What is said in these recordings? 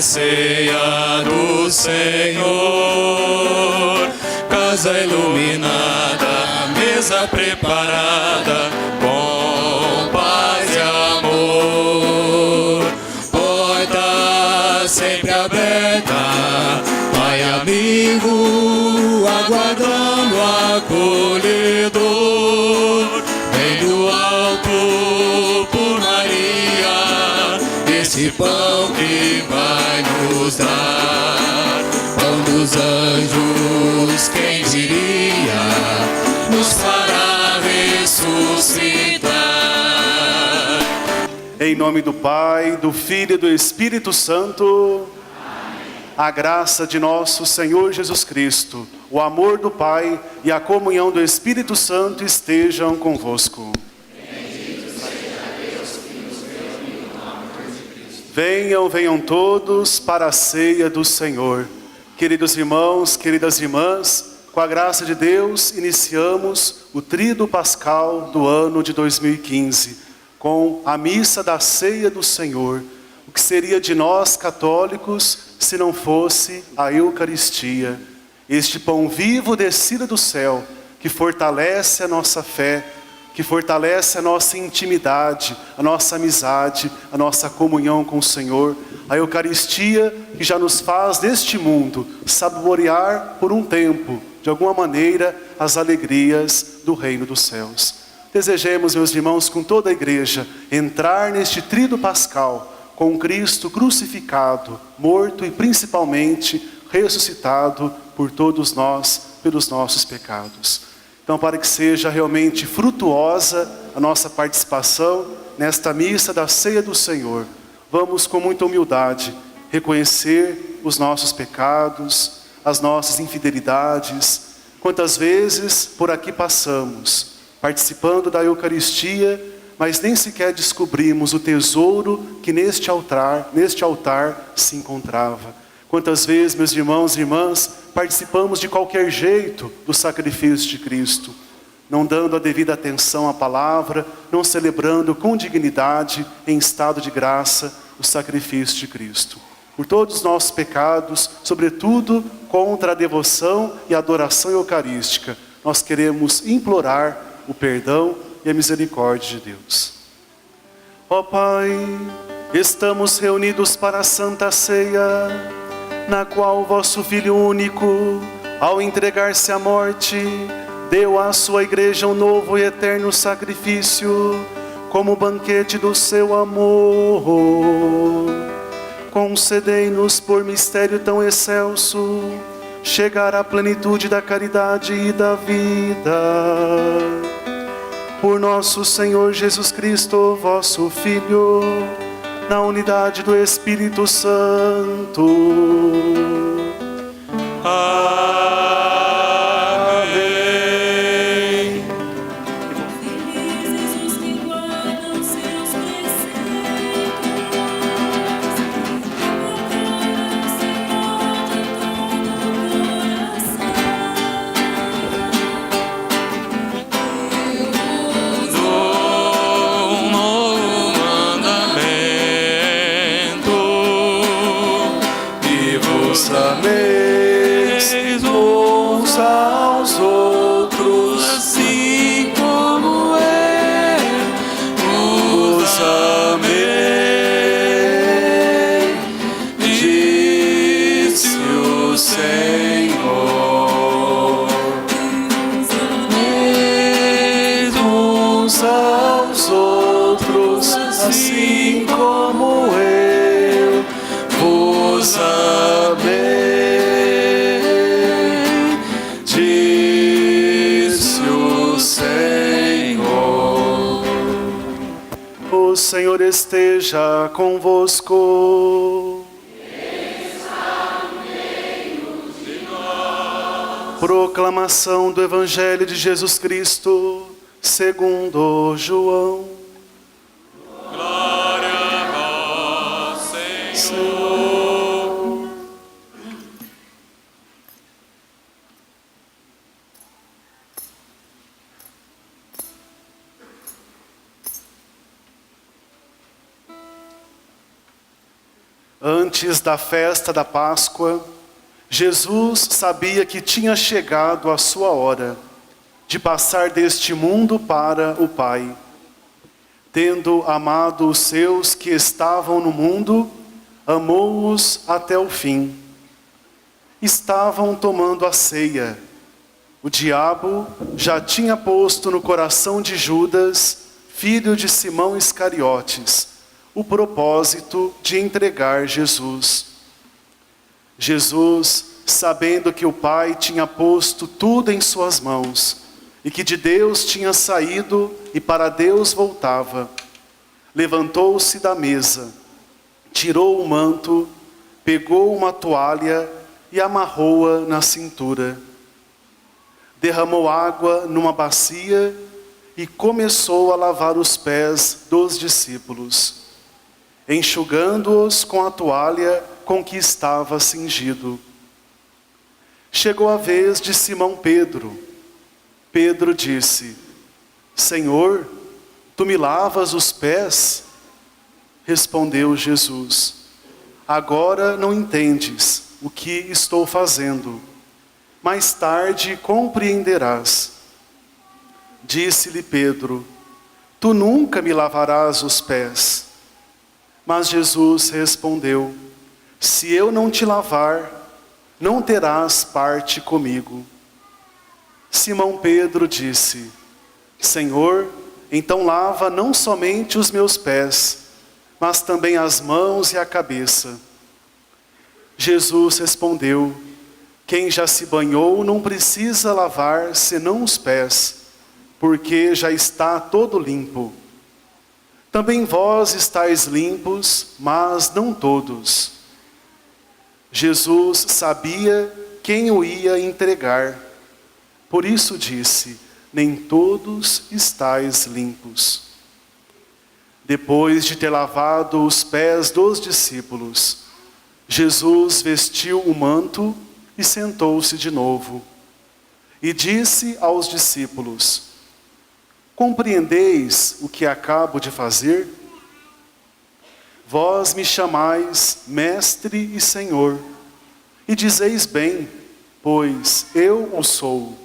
ceia do Senhor, casa iluminada, mesa preparada, com paz e amor, porta sempre aberta, Pai amigo, aguardando acolhedor, vem do alto por Maria, esse pão que vai nos dar, pão dos anjos, quem diria, nos fará ressuscitar. Em nome do Pai, do Filho e do Espírito Santo. Amém. A graça de nosso Senhor Jesus Cristo, o amor do Pai e a comunhão do Espírito Santo estejam convosco. Venham, venham todos para a ceia do Senhor. Queridos irmãos, queridas irmãs, com a graça de Deus, iniciamos o tríduo pascal do ano de 2015, com a missa da ceia do Senhor. O que seria de nós católicos se não fosse a Eucaristia? Este pão vivo descido do céu, que fortalece a nossa fé, que fortalece a nossa intimidade, a nossa amizade, a nossa comunhão com o Senhor. A Eucaristia que já nos faz deste mundo saborear por um tempo, de alguma maneira, as alegrias do reino dos céus. Desejemos, meus irmãos, com toda a igreja, entrar neste tríduo pascal com Cristo crucificado, morto e principalmente ressuscitado por todos nós, pelos nossos pecados. Então, para que seja realmente frutuosa a nossa participação nesta missa da ceia do Senhor, vamos com muita humildade reconhecer os nossos pecados, as nossas infidelidades. Quantas vezes por aqui passamos, participando da Eucaristia, mas nem sequer descobrimos o tesouro que neste altar se encontrava. Quantas vezes, meus irmãos e irmãs, participamos de qualquer jeito do sacrifício de Cristo, não dando a devida atenção à palavra, não celebrando com dignidade, em estado de graça, o sacrifício de Cristo. Por todos os nossos pecados, sobretudo contra a devoção e a adoração eucarística, nós queremos implorar o perdão e a misericórdia de Deus. Ó Pai, estamos reunidos para a Santa Ceia, na qual vosso Filho único, ao entregar-se à morte, deu à sua igreja um novo e eterno sacrifício, como banquete do seu amor. Concedei-nos por mistério tão excelso, chegar à plenitude da caridade e da vida. Por nosso Senhor Jesus Cristo, vosso Filho, na unidade do Espírito Santo. Amém. Felizes os que guardam seus preceitos, proclamam o Senhor de todo o coração. Um novo mandamento, e vos Ameis uns aos outros, assim como eu vos amei, disse o Senhor. Ameis uns aos outros, assim como eu vos amei, disse o Senhor. O Senhor esteja convosco. Proclamação do Evangelho de Jesus Cristo, segundo João. glória a vós, Senhor. Antes da festa da Páscoa, Jesus sabia que tinha chegado a sua hora de passar deste mundo para o Pai. Tendo amado os seus que estavam no mundo, amou-os até o fim. Estavam tomando a ceia. O diabo já tinha posto no coração de Judas, filho de Simão Iscariotes, o propósito de entregar Jesus. Jesus, sabendo que o Pai tinha posto tudo em suas mãos, e que de Deus tinha saído e para Deus voltava, levantou-se da mesa, tirou o manto, pegou uma toalha e amarrou-a na cintura. Derramou água numa bacia e começou a lavar os pés dos discípulos, enxugando-os com a toalha com que estava cingido. Chegou a vez de Simão Pedro. Pedro disse: Senhor, tu me lavas os pés? Respondeu Jesus: agora não entendes o que estou fazendo. Mais tarde compreenderás. Disse-lhe Pedro: tu nunca me lavarás os pés. Mas Jesus respondeu: se eu não te lavar, não terás parte comigo. Simão Pedro disse: Senhor, então lava não somente os meus pés, mas também as mãos e a cabeça. Jesus respondeu: quem já se banhou não precisa lavar senão os pés, porque já está todo limpo. Também vós estáis limpos, mas não todos. Jesus sabia quem o ia entregar. Por isso disse: nem todos estáis limpos. Depois de ter lavado os pés dos discípulos, Jesus vestiu o manto e sentou-se de novo. E disse aos discípulos: compreendeis o que acabo de fazer? Vós me chamais Mestre e Senhor, e dizeis bem, pois eu o sou.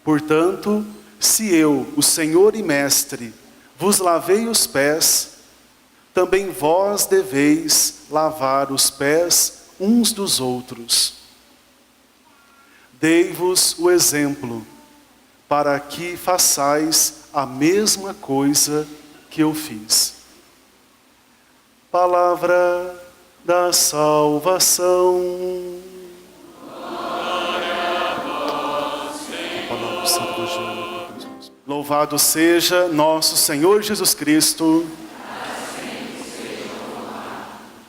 Portanto, se eu, o Senhor e Mestre, vos lavei os pés, também vós deveis lavar os pés uns dos outros. Dei-vos o exemplo, para que façais a mesma coisa que eu fiz. Palavra da salvação. Louvado seja nosso Senhor Jesus Cristo.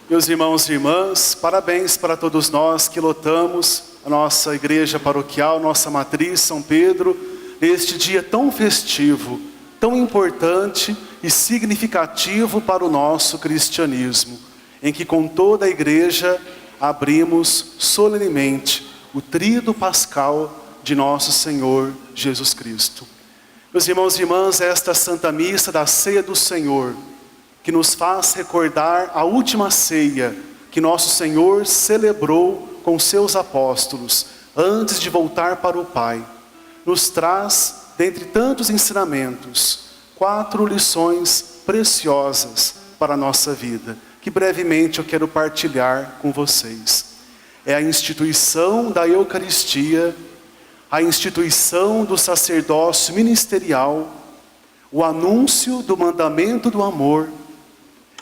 Meus irmãos e irmãs, parabéns para todos nós que lotamos a nossa igreja paroquial, nossa matriz São Pedro, neste dia tão festivo, tão importante e significativo para o nosso cristianismo, em que com toda a igreja abrimos solenemente o tríduo pascal de nosso Senhor Jesus Cristo. Meus irmãos e irmãs, esta Santa Missa da Ceia do Senhor, que nos faz recordar a última ceia que nosso Senhor celebrou com seus apóstolos, antes de voltar para o Pai, nos traz, dentre tantos ensinamentos, 4 lições preciosas para a nossa vida, que brevemente eu quero partilhar com vocês. É a instituição da Eucaristia, a instituição do sacerdócio ministerial, o anúncio do mandamento do amor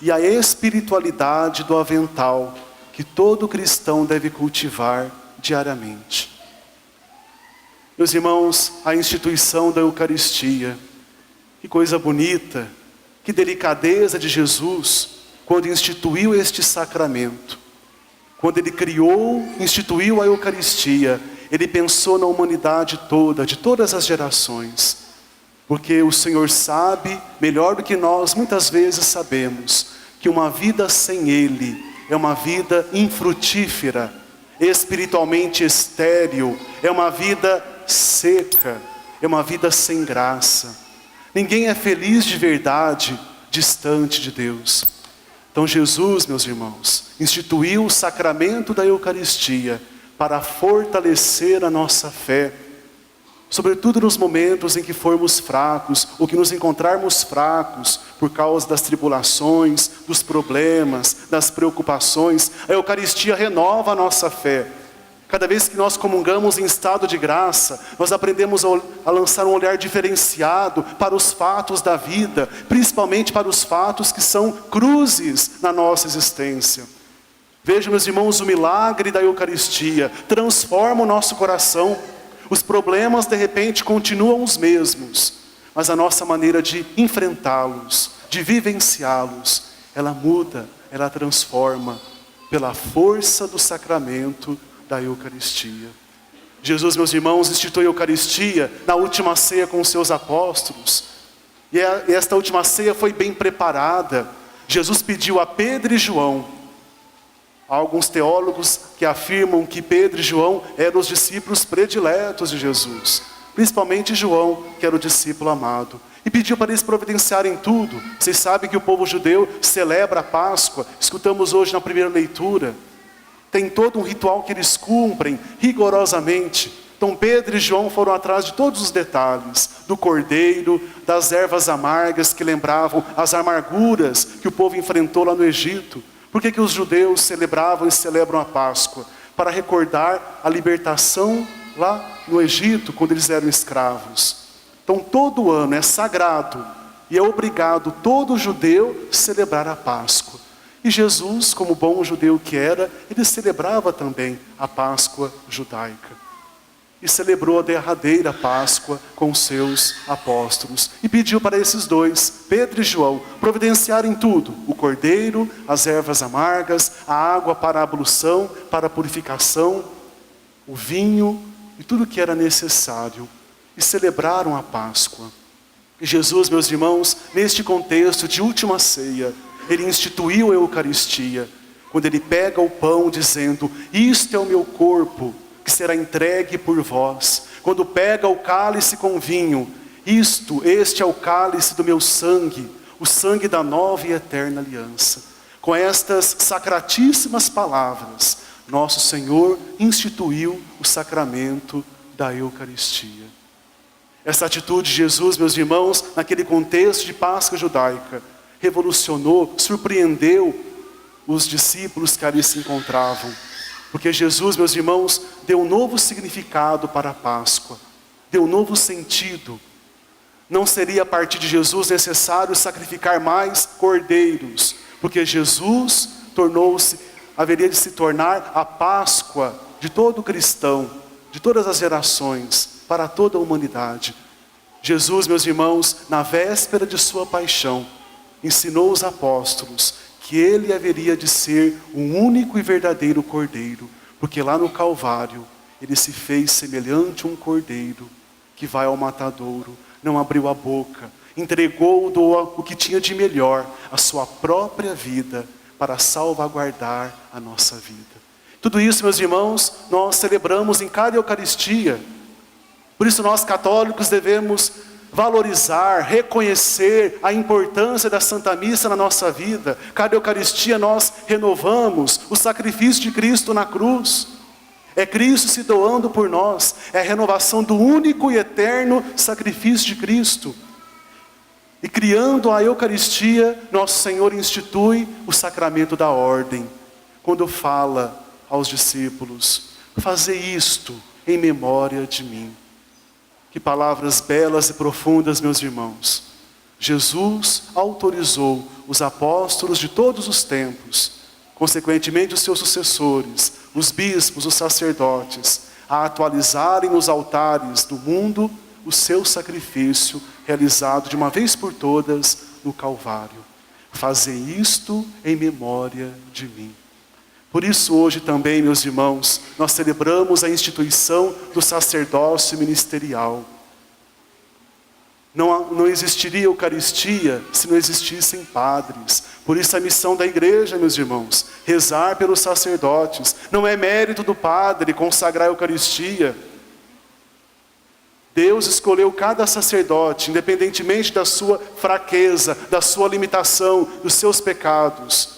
e a espiritualidade do avental que todo cristão deve cultivar diariamente. Meus irmãos, a instituição da Eucaristia, que coisa bonita, que delicadeza de Jesus quando instituiu este sacramento. Quando Ele criou, instituiu a Eucaristia, Ele pensou na humanidade toda, de todas as gerações. Porque o Senhor sabe, melhor do que nós muitas vezes sabemos, que uma vida sem Ele é uma vida infrutífera, espiritualmente estéril, é uma vida seca, é uma vida sem graça. Ninguém é feliz de verdade distante de Deus. Então Jesus, meus irmãos, instituiu o sacramento da Eucaristia para fortalecer a nossa fé, sobretudo nos momentos em que formos fracos, ou que nos encontrarmos fracos por causa das tribulações, dos problemas, das preocupações. A Eucaristia renova a nossa fé. Cada vez que nós comungamos em estado de graça, nós aprendemos a lançar um olhar diferenciado para os fatos da vida, principalmente para os fatos que são cruzes na nossa existência. Vejam, meus irmãos, o milagre da Eucaristia transforma o nosso coração. Os problemas, de repente, continuam os mesmos, mas a nossa maneira de enfrentá-los, de vivenciá-los, ela muda, ela transforma pela força do sacramento da Eucaristia. Jesus, meus irmãos, instituiu a Eucaristia na última ceia com os seus apóstolos. E esta última ceia foi bem preparada. Jesus pediu a Pedro e João. Há alguns teólogos que afirmam que Pedro e João eram os discípulos prediletos de Jesus, principalmente João, que era o discípulo amado. E pediu para eles providenciarem tudo. Vocês sabem que o povo judeu celebra a Páscoa. Escutamos hoje na primeira leitura. Tem todo um ritual que eles cumprem rigorosamente. Então Pedro e João foram atrás de todos os detalhes, do cordeiro, das ervas amargas que lembravam as amarguras que o povo enfrentou lá no Egito. Por que os judeus celebravam e celebram a Páscoa? Para recordar a libertação lá no Egito, quando eles eram escravos. Então todo ano é sagrado e é obrigado todo judeu celebrar a Páscoa. E Jesus, como bom judeu que era, ele celebrava também a Páscoa judaica. E celebrou a derradeira Páscoa com seus apóstolos. E pediu para esses dois, Pedro e João, providenciarem tudo. O cordeiro, as ervas amargas, a água para a ablução, para a purificação, o vinho e tudo que era necessário. E celebraram a Páscoa. E Jesus, meus irmãos, neste contexto de última ceia, ele instituiu a Eucaristia, quando ele pega o pão dizendo, isto é o meu corpo, que será entregue por vós. Quando pega o cálice com vinho, este é o cálice do meu sangue, o sangue da nova e eterna aliança. Com estas sacratíssimas palavras, nosso Senhor instituiu o sacramento da Eucaristia. Essa atitude de Jesus, meus irmãos, naquele contexto de Páscoa judaica, revolucionou, surpreendeu os discípulos que ali se encontravam. Porque Jesus, meus irmãos, deu um novo significado para a Páscoa. Deu um novo sentido. Não seria a partir de Jesus necessário sacrificar mais cordeiros. Porque Jesus haveria de se tornar a Páscoa de todo cristão, de todas as gerações, para toda a humanidade. Jesus, meus irmãos, na véspera de sua paixão, ensinou os apóstolos que ele haveria de ser um único e verdadeiro cordeiro, porque lá no Calvário ele se fez semelhante a um cordeiro que vai ao matadouro, não abriu a boca, entregou o que tinha de melhor, a sua própria vida, para salvaguardar a nossa vida. Tudo isso, meus irmãos, nós celebramos em cada Eucaristia. Por isso nós católicos devemos valorizar, reconhecer a importância da Santa Missa na nossa vida. Cada Eucaristia nós renovamos o sacrifício de Cristo na cruz. É Cristo se doando por nós. É a renovação do único e eterno sacrifício de Cristo. E criando a Eucaristia, nosso Senhor institui o sacramento da ordem. Quando fala aos discípulos, fazei isto em memória de mim. Que palavras belas e profundas, meus irmãos. Jesus autorizou os apóstolos de todos os tempos, consequentemente os seus sucessores, os bispos, os sacerdotes, a atualizarem nos altares do mundo o seu sacrifício realizado de uma vez por todas no Calvário. Fazei isto em memória de mim. Por isso hoje também, meus irmãos, nós celebramos a instituição do sacerdócio ministerial. Não existiria Eucaristia se não existissem padres. Por isso a missão da igreja, meus irmãos, rezar pelos sacerdotes. Não é mérito do padre consagrar a Eucaristia. Deus escolheu cada sacerdote, independentemente da sua fraqueza, da sua limitação, dos seus pecados.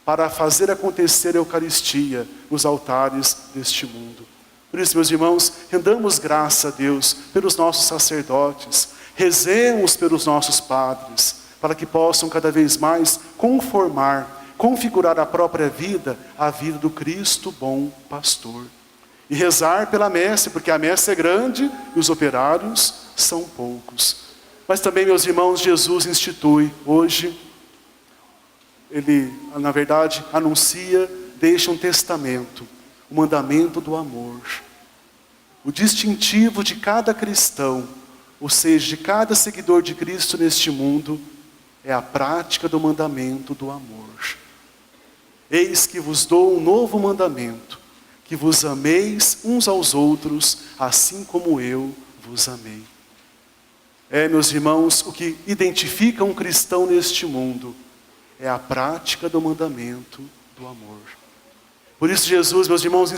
para fazer acontecer a Eucaristia nos altares deste mundo. Por isso, meus irmãos, rendamos graça a Deus pelos nossos sacerdotes, rezemos pelos nossos padres, para que possam cada vez mais configurar a própria vida, a vida do Cristo bom pastor. E rezar pela messe, porque a messe é grande e os operários são poucos. Mas também, meus irmãos, Jesus institui hoje, ele, na verdade, anuncia, deixa um testamento, o mandamento do amor. O distintivo de cada cristão, ou seja, de cada seguidor de Cristo neste mundo, é a prática do mandamento do amor. Eis que vos dou um novo mandamento, que vos ameis uns aos outros, assim como eu vos amei. Meus irmãos, o que identifica um cristão neste mundo é a prática do mandamento do amor. Por isso Jesus, meus irmãos,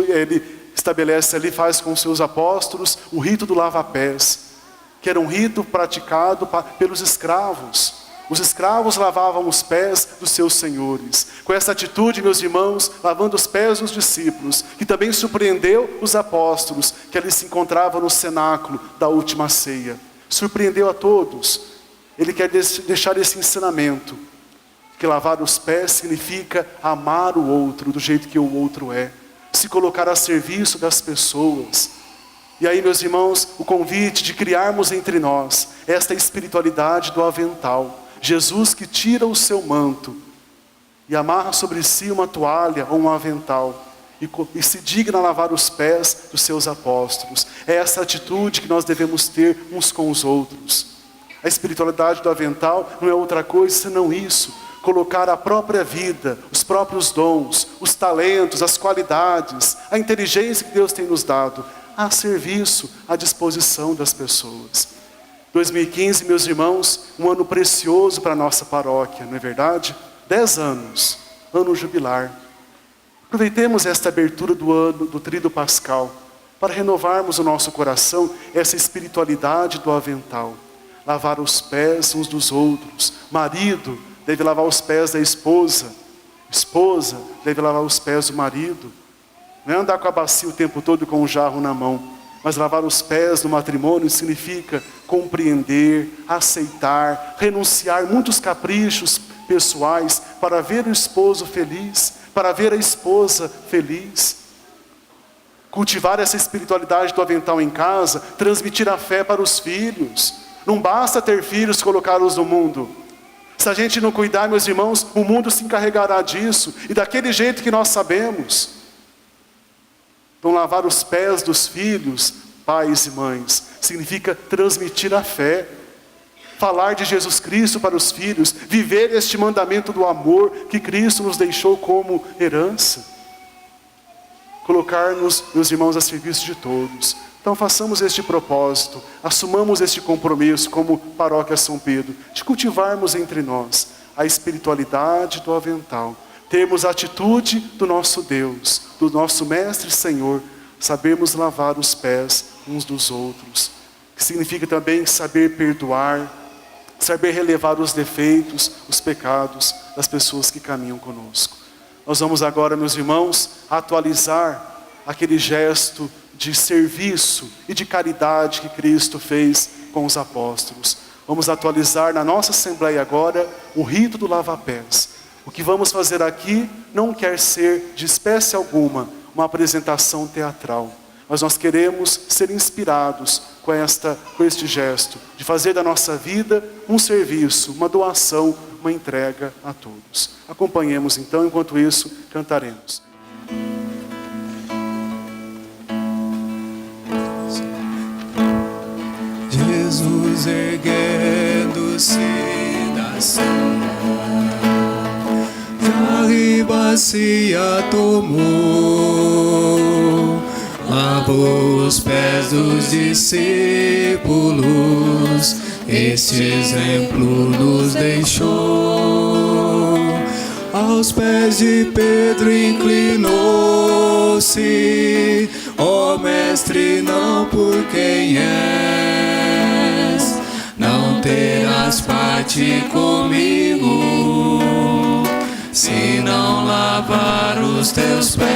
ele estabelece ali, faz com seus apóstolos o rito do lava-pés, que era um rito praticado pelos escravos. Os escravos lavavam os pés dos seus senhores. Com essa atitude, meus irmãos, lavando os pés dos discípulos, que também surpreendeu os apóstolos, que ali se encontravam no cenáculo da última ceia. Surpreendeu a todos. Ele quer deixar esse ensinamento, que lavar os pés significa amar o outro do jeito que o outro é, se colocar a serviço das pessoas. E aí, meus irmãos, o convite de criarmos entre nós esta espiritualidade do avental. Jesus que tira o seu manto e amarra sobre si uma toalha ou um avental e se digna a lavar os pés dos seus apóstolos. É essa atitude que nós devemos ter uns com os outros. A espiritualidade do avental não é outra coisa senão isso: colocar a própria vida, os próprios dons, os talentos, as qualidades, a inteligência que Deus tem nos dado a serviço, à disposição das pessoas. 2015, meus irmãos, um ano precioso para a nossa paróquia, não é verdade? 10 anos, ano jubilar. Aproveitemos esta abertura do ano, do Tríduo Pascal, para renovarmos o nosso coração, essa espiritualidade do avental. Lavar os pés uns dos outros. Marido deve lavar os pés da esposa. Esposa deve lavar os pés do marido. Não é andar com a bacia o tempo todo com um jarro na mão. Mas lavar os pés no matrimônio significa compreender, aceitar, renunciar muitos caprichos pessoais para ver o esposo feliz, para ver a esposa feliz. Cultivar essa espiritualidade do avental em casa, transmitir a fé para os filhos. Não basta ter filhos e colocá-los no mundo. Se a gente não cuidar, meus irmãos, o mundo se encarregará disso, e daquele jeito que nós sabemos. Então, lavar os pés dos filhos, pais e mães, significa transmitir a fé, falar de Jesus Cristo para os filhos, viver este mandamento do amor que Cristo nos deixou como herança. Colocar-nos, meus irmãos, a serviço de todos. Então façamos este propósito, assumamos este compromisso como Paróquia São Pedro, de cultivarmos entre nós a espiritualidade do avental. Termos a atitude do nosso Deus, do nosso Mestre e Senhor, sabermos lavar os pés uns dos outros, que significa também saber perdoar, saber relevar os defeitos, os pecados das pessoas que caminham conosco. Nós vamos agora, meus irmãos, atualizar aquele gesto de serviço e de caridade que Cristo fez com os apóstolos. Vamos atualizar na nossa Assembleia agora o rito do lava-pés. O que vamos fazer aqui não quer ser, de espécie alguma, uma apresentação teatral. Mas nós queremos ser inspirados com este gesto, de fazer da nossa vida um serviço, uma doação, uma entrega a todos. Acompanhemos então, enquanto isso, cantaremos. Jesus erguendo-se da cena, a bacia tomou, lavou os pés dos discípulos, este exemplo nos deixou. Aos pés de Pedro inclinou-se, ó Mestre, não por quem és, não terás parte comigo, se não lavar os teus pés,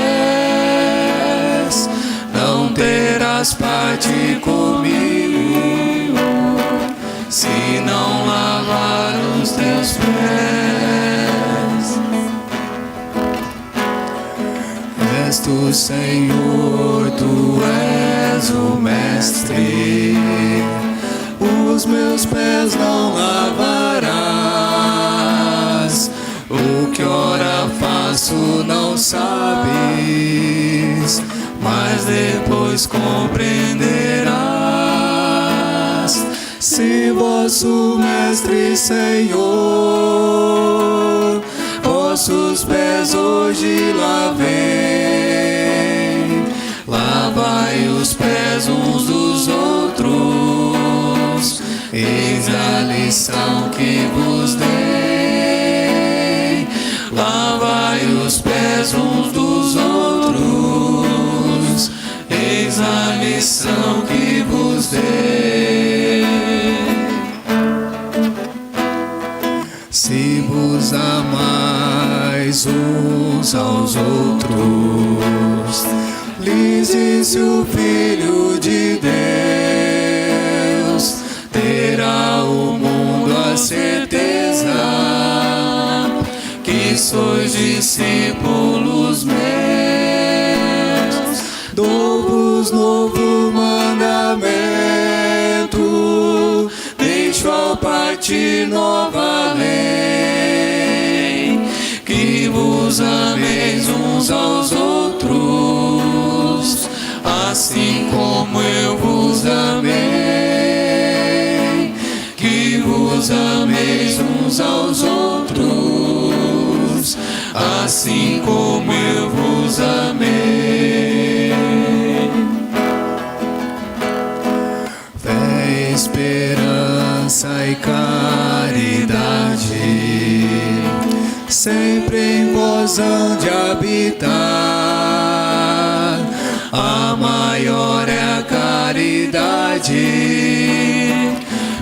não terás parte comigo, se não lavar os teus pés. És tu, Senhor, tu és o mestre, os meus pés não lavarás, o que ora faço não sabes, mas depois compreenderás. Se vosso mestre, Senhor, vossos pés hoje lavei, lavai os pés uns dos outros, eis a lição que vos dei. Lavai os pés uns dos outros, eis a lição que vos dei. Se vos amais uns aos outros, lhes disse o Filho de Deus, terá o mundo a certeza que sois discípulos meus. Dou-vos novo mandamento, deixo ao partir nova lei, que vos ameis uns aos outros, assim como eu vos amei, que vos ameis uns aos outros, assim como eu vos amei. Fé, esperança e caridade sempre em vós hão de habitar. A maior é a caridade,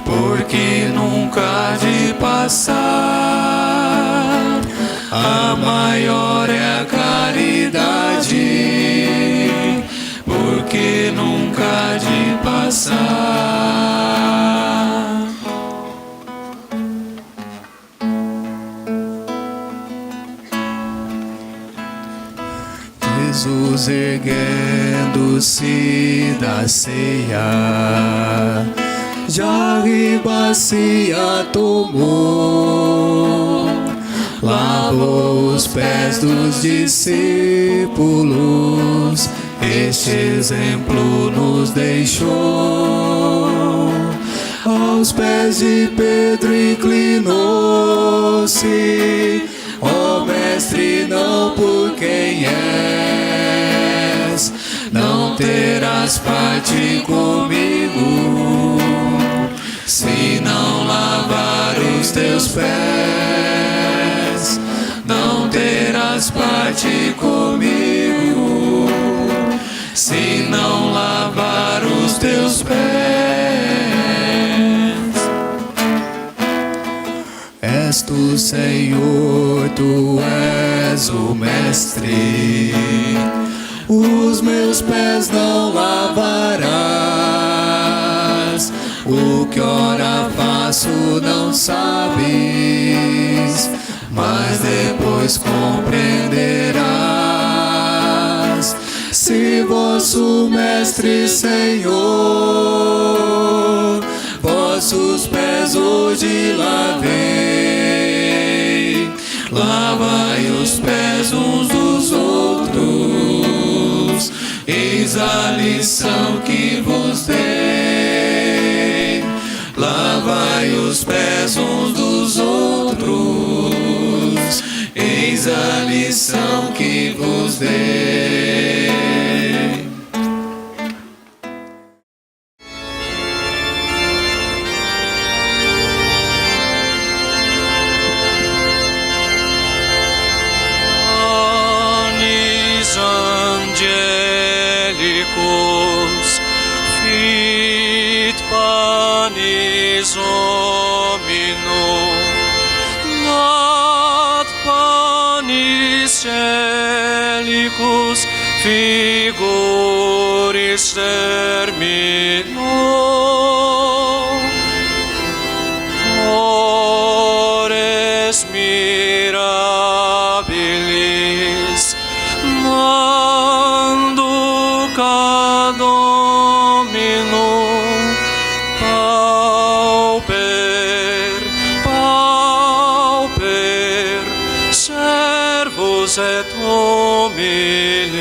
porque nunca há de passar. A maior é a caridade, porque nunca há de passar. Jesus erguendo-se da ceia, jarra e bacia tomou, lavou os pés dos discípulos, este exemplo nos deixou. Aos pés de Pedro inclinou-se, ó mestre, não por quem és, não terás parte comigo, se não lavar os teus pés. Não terás parte comigo, se não lavar os teus pés. És tu, Senhor, tu és o mestre, os meus pés não lavarás, o que ora faço não sabes, mas depois compreenderás. Se vosso mestre, Senhor, vossos pés hoje lavei, lavai os pés uns dos outros, eis a lição que vos dei. Lavai os pés uns dos outros, eis a lição que vos dei. Anis angelicus fit panis hominum, nat panis figuris termino. Ores mirabilis manduca Dominum pauper, pauper, servus et humilis.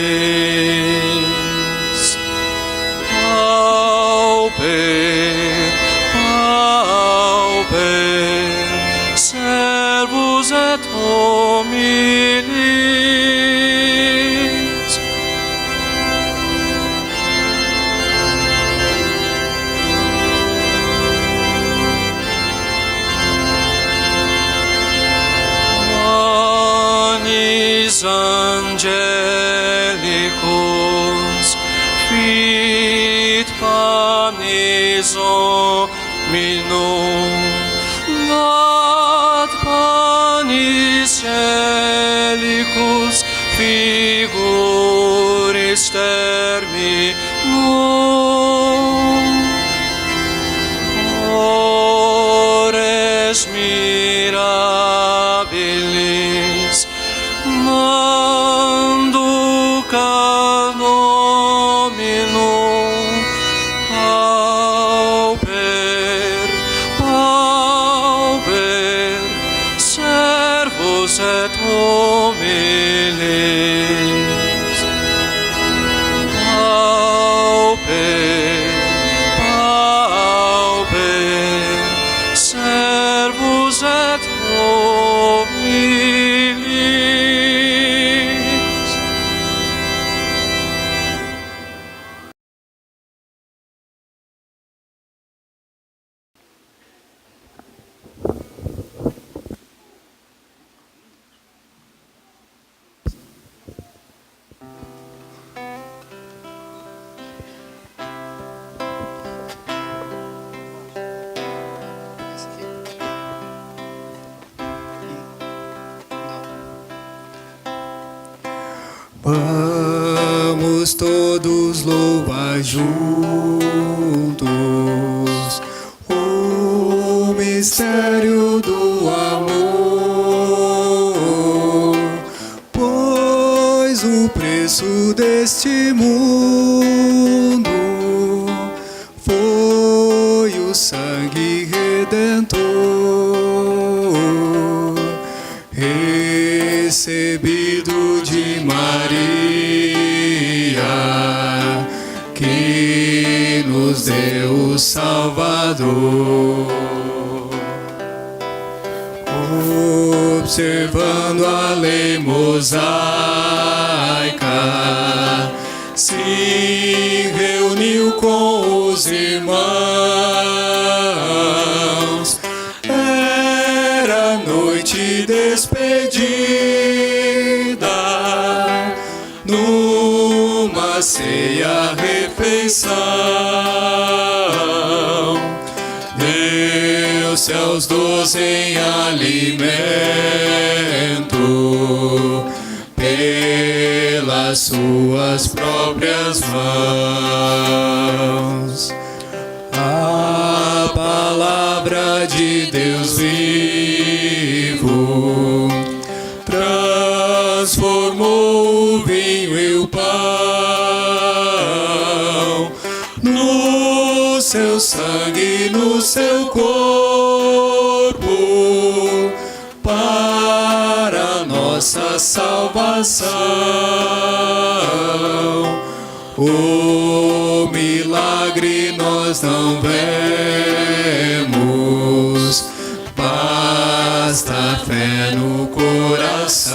Pauper, pauper, servus et humilis. Manis angelicus fit panis Dominum, dat panis celicus figuris terminum. Ores mirabilis manduca Dominum pauper, pauper, servus et humilis. Pauper, pauper, servus et humilis. Vamos todos louvar juntos o mistério do amor, pois o preço deste mundo foi o sangue redentor recebido de Maria, que nos deu o Salvador. Observando a lei mosaica, se reuniu com os irmãos. Era noite despedida, numa ceia refeição. Deu-se aos 12 em alimento, pelas suas próprias mãos. A palavra de Deus vivo transformou o vinho e o pão no seu sangue, no seu corpo, para nossa salvação. O milagre nós não vemos, basta fé no coração.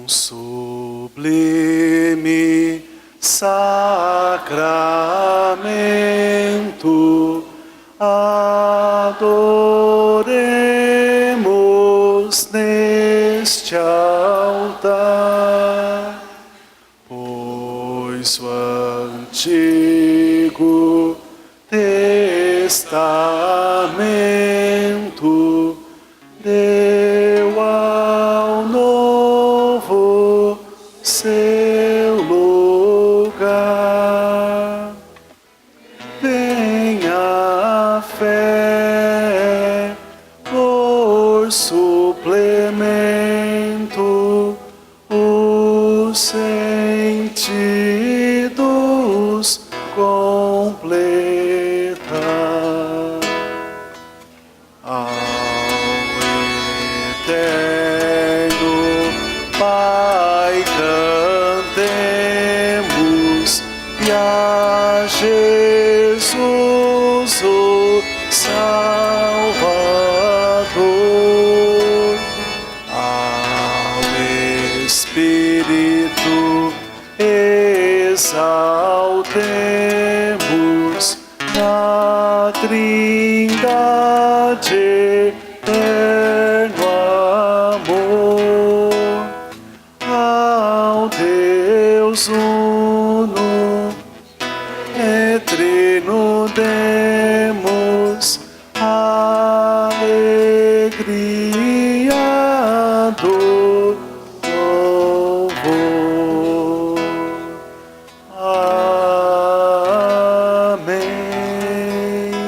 sublime sacramento, adoremos neste altar, pois o Antigo Testamento deu ao Novo seu lugar. Venha a fé por suplemento, os sentidos completa. Ao eterno Pai cantemos, e a Jesus o Salvador, ao Espírito exaltemos, na Trindade eterno amor, ao Deus uno e trino demos alegria do louvor. Amém.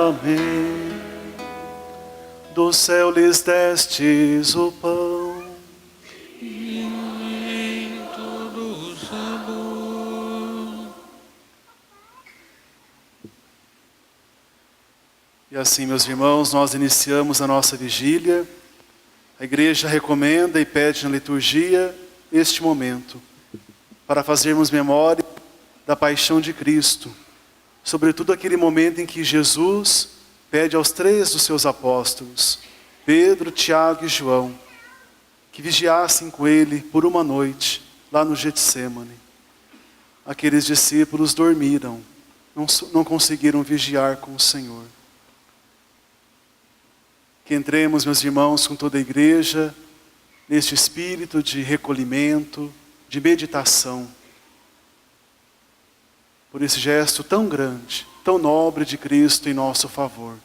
Amém. Do céu lhes destes o pão, Em todo sabor. e assim, meus irmãos, nós iniciamos a nossa vigília. A igreja recomenda e pede na liturgia este momento para fazermos memória da paixão de Cristo, sobretudo aquele momento em que Jesus pede aos 3 dos seus apóstolos, Pedro, Tiago e João, que vigiassem com ele por uma noite lá no Getsêmani. Aqueles discípulos dormiram, não conseguiram vigiar com o Senhor. Que entremos, meus irmãos, com toda a igreja, neste espírito de recolhimento, de meditação, por esse gesto tão grande, tão nobre de Cristo em nosso favor.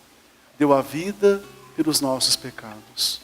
Deu a vida pelos nossos pecados.